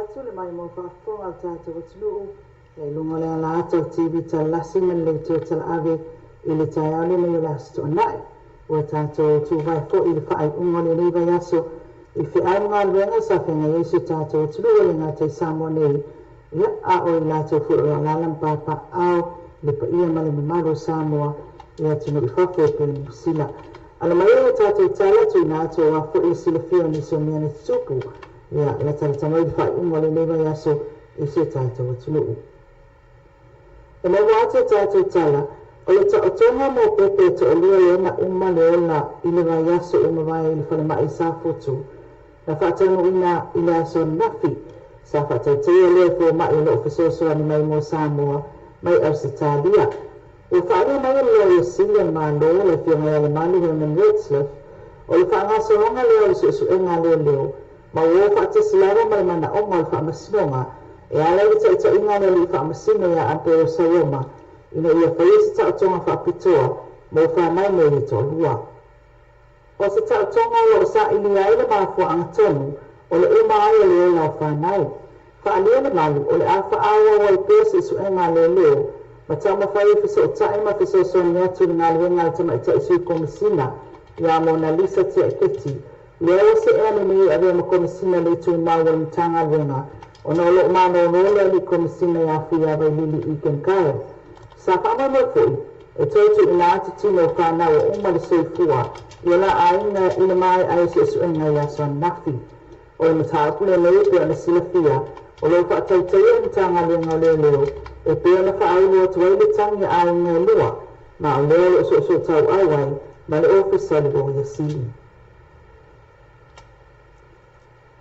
atu le mai mo whaafonga tātou atunuu le lunga le ala ato TV talasi man le tō ave i le tai ale le la sto nai o tātou tu vai fo i le whaai unga le nei vai aso i whiai ngā luenga sa whenga Yesu tātou atunuu le ngā te Samoa nei ia a o i lātou fu o alalam papa au le pa ia male mamaro Samoa ia tunu i whafo pe ni sila ala mai o tātou tala tu i nātou a fo i sila fia ni so mea ni tupu ia la taratanga i whai unga le nei vai aso i se tātou atunuu. E mai wātou tātou tala, o le ta o tonga mō pepe to o lua le na umma le ola i le vai aso umma vai i le whale mai sa fotu. Na whaatanu ina i le aso nafi, sa whaatau tea lea fō mai o le ofisoso ani mai mō Samoa, mai au se tālia. O whaare mai lea i Silia mā leo le whionga le mani Herman Retzlaff, o le whaangaso longa leo i su enga leo, ma o whaatasi lara mai mana onga le whaamasinonga, e ala i ta inga le li whaamasino ia Ampero Sayoma, ina ia whaisi ta o tonga whaapitoa, mo whaamai me i to lua. O se ta o tonga lo sa ili aile mafua angatonu, o le uma ai le ola o whanau. Whaalia le malu, o le alfa awa wai pēsi su enga le leo, ma tama whai fiso o ta ima fiso so ni atu ngā luenga le tama i ta isu i komisina, ia Mona Lisa tia keti, leo se ea ni ave ma komisina le tu maua ni tanga luenga, o na lo mano no le ni komisina ya fia vai lili i kenkare. Sa whama mo fui, e tōtu ina ati tino whana o uma le soifua, i la aina ina mai ai se su enga ya son nafi. O le matapu le leo pe ana sila fia, o lo whaatautea ni tanga lenga leo, e pe ana whaailu o tuai le tangi a inga lua, ma o leo lo so tau awai, ma le ofisa le o yasili.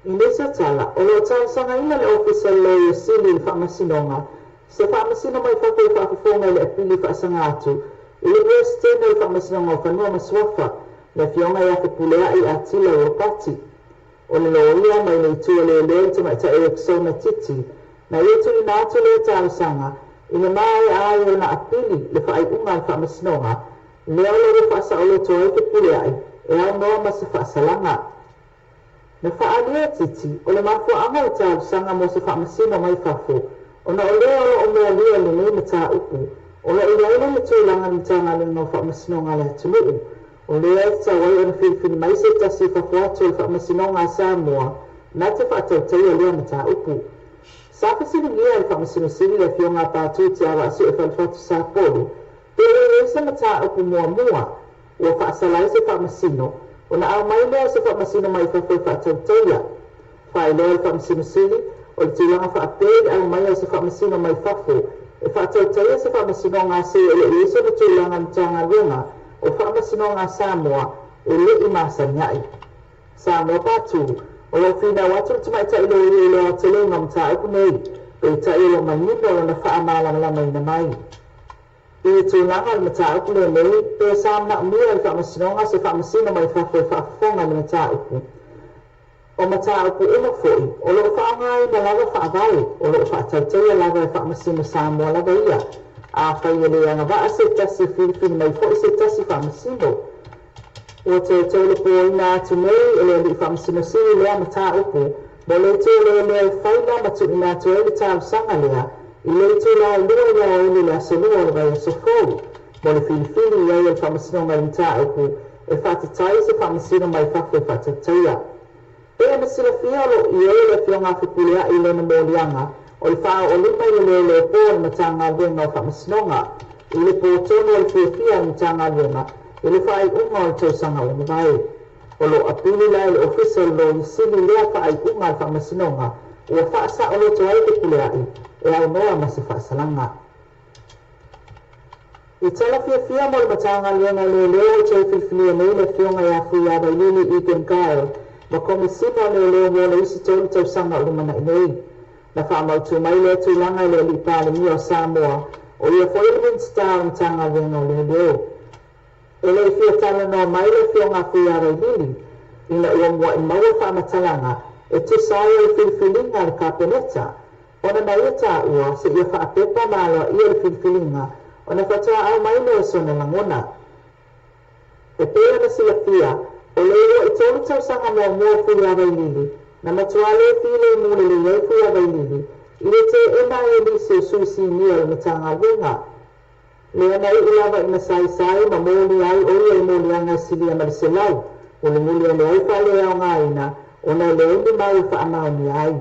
I lesa tala, o lo tau sanga ina le ofisa le yasili le whaamasinonga, se whaamasino mai whakoi whaafafonga le apili whaasanga atu, i le presidente le whaamasinonga o whanua maswafa, le fionga ia ke pulea i atila o pati. O le loia mai le itua le leo te mai ta Eriksona titi, na ietu i nātu le tau sanga, i le mai ai o na apili le whaaiunga le whaamasinonga, leo le whaasa o le toa ke pulea i, e au noa masa whaasalanga. Na whaalia titi, o le mafua anga o tau sanga mo se whaamasino mai whafo, o na o leo o mea lia le nei mata upu, o la i laila le tūlanga ni tanga le no whaamasinonga le atunuu, o lea e tawai o na whiwhini mai se tasi whawhatu le whaamasinonga Samoa, na te whaatauteia lea mata upu. Sa whasini lia le whaamasinosini le fionga pātū te awa asu e whalwhatu sa polu, te e se mata upu mua mua, o whaasalai se whaamasino, o na au mai lea se whaamasino mai whawhai whaatauteia. Whai lea le whaamasinosini, o le tūlanga whaapēri au mai au se whaamasino mai whawho, e whaatauteia se whaamasino ngā se e le iso na tūlanga ni tanga runga, o whaamasino ngā Samoa, e le i māsaniai. Samoa pātū, o lo whina watu tumai ta ilo i leo te lenga mta upu nei, e ta ilo mai nino o na whaamalama ina mai. I tūlanga le mta upu le nei, e Samna umia le whaamasino ngā se whaamasino mai whawho whaafonga le mta upu. O mata upu ina foi, o lo whaangai na lava whaavai, o lo whaatauteia lava e whaamasino Samoa lava ia, a whaia le anga waa se tasi whiwhini mai foi se tasi whaamasino. O te tole po ina atu nei, e le li whaamasino siri lea mata upu, mo le tole lea whaina matu ina atu e le tau sanga lea, i le tole lua lea o le aso lua le vai aso fōu, mo le whiwhini lea e whaamasino mai mata upu, e whaatatai se whaamasino mai whawhe whaatauteia. E ana sila fialo i e le fionga whipulea i lena mōlianga, o le whaa o lipa i le leo pō na matanga luenga o whamasinonga, i le pōtono o le whiwhia i matanga luenga, i le whai unga o le tausanga o na vai. O lo apili lai le ofisa lo i sili lea whai unga o whamasinonga, o whaasa o le toai whipulea i, e au noa masa whaasalanga. I tala whiwhia mo le matanga luenga le leo o tau whiwhinia nei le fionga i a whia vai lili i genkae, ma komisina le leo mo le isi tolu tau sanga o le mana inei. Na whaamautu mai le tūlanga le li pālemi o Samoa, o ia whaelimint star o tanga wenga o le leo. E le fia tala no mai le fionga whiara i lili, ina ua mua i maua whaamatalanga, e tu saia i whiwhilinga le kapeneta, ona na ia tā ua se ia whaapepa māloa ia le whiwhilinga, ona whatua au mai le sona langona. E pēra na sila fia, o le ua i tolu tau sanga mua mua whiara i lili, na matuale file mule le iei whiara i la ili se suisi ni o matanga wenga le na ilava ina sai ma moli ai o le moli anga silia marselau o le moli le ai fa le anga ina ona le ndi mai fa ana ni ai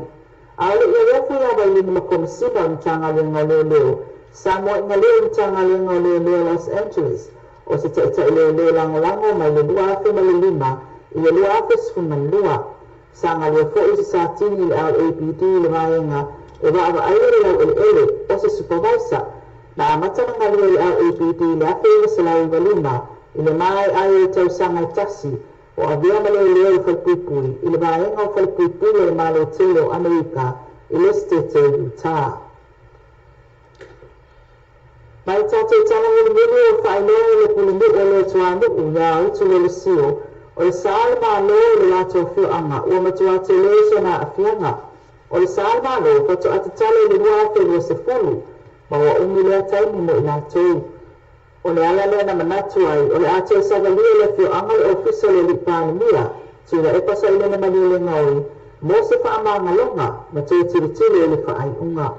ale ia fu ya ba ni ma komsina matanga wenga le samo ina le matanga wenga le Los Angeles o se tata le lango mai le dua fe ma le lima ia le afes fu malua sanga le fo isi sa tini le LAPD le maenga e wa aire le ele o se supervisor na amatana nga le LAPD le afe se la lima ile mai ai tau sanga tasi o avia male le falpupuri ile maenga o falpupuri le malo telo Amerika ile state Utah mai tata tana le o failo le pulundu le tuandu u ya utu le sio o le salma lo le lato fiu anga o matua te leso na afianga o le salma lo koto atatale le lua te lo se fulu ma wa umi lea taimi mo ina tau o le ala lea na manatu ai o le ate sagalia le fiu anga le ofisa le li panemia tu la epasa ile na mani le ngaui mo se fa ama ngalonga ma te tiritiri le fa ai unga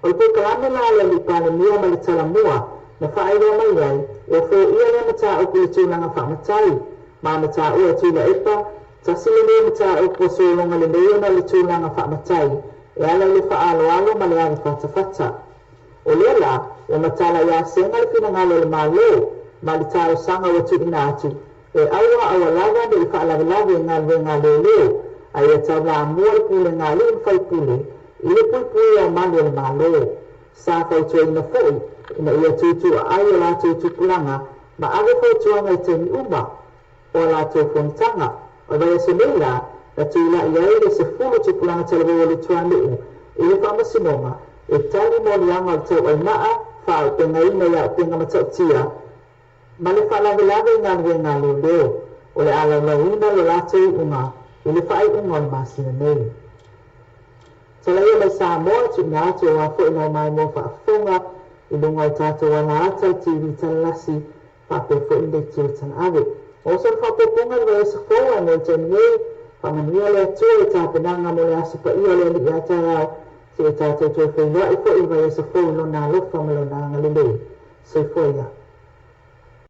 o le pukalame la le li panemia ma le talamua na fa ai roa mai ai o fo ia le mata o kulitulanga fa matai ma mata ua tula epa tasile le mata o posolonga le leona le tulanga fa matai e ala le fa alo ma le ala fata o lela o mata la ya senga le fina ngalo le malo ma le tau sanga o tu inatu e awa lava le fa ala lava ngalo le ai tau la amor pule ngalo fai pule ile pule o malo le malo sa fa tu ina foi ina ia tutu ai la tutu kulanga ma ave fa tu anga te uma o la tō whontanga, o vai se meira, na tūla i aere se fulu te pulanga talawa le tuanuu, i le whamasinonga, e tali mo lianga o tau ai naa, whao te ngaina ia o te ngamatau tia, ma le whalawelawe ngā ngā leo, o le ala lawina le lātou unga, i le whaai unga o le masina nei. Tala ia mai sā moa tu ngā tō wā fo ina mai mo whaafonga, i lunga o tātou wana ata TV talasi, whape fo inde tio tan awe. O se whapopunga le se foa no te nei, whamania le atua e tāpenanga mo le asupa ia le ni ata rao, se e tātou tō whenua e fo i vai se foa no nā lofa malo nā ngalilei. Se foa ia.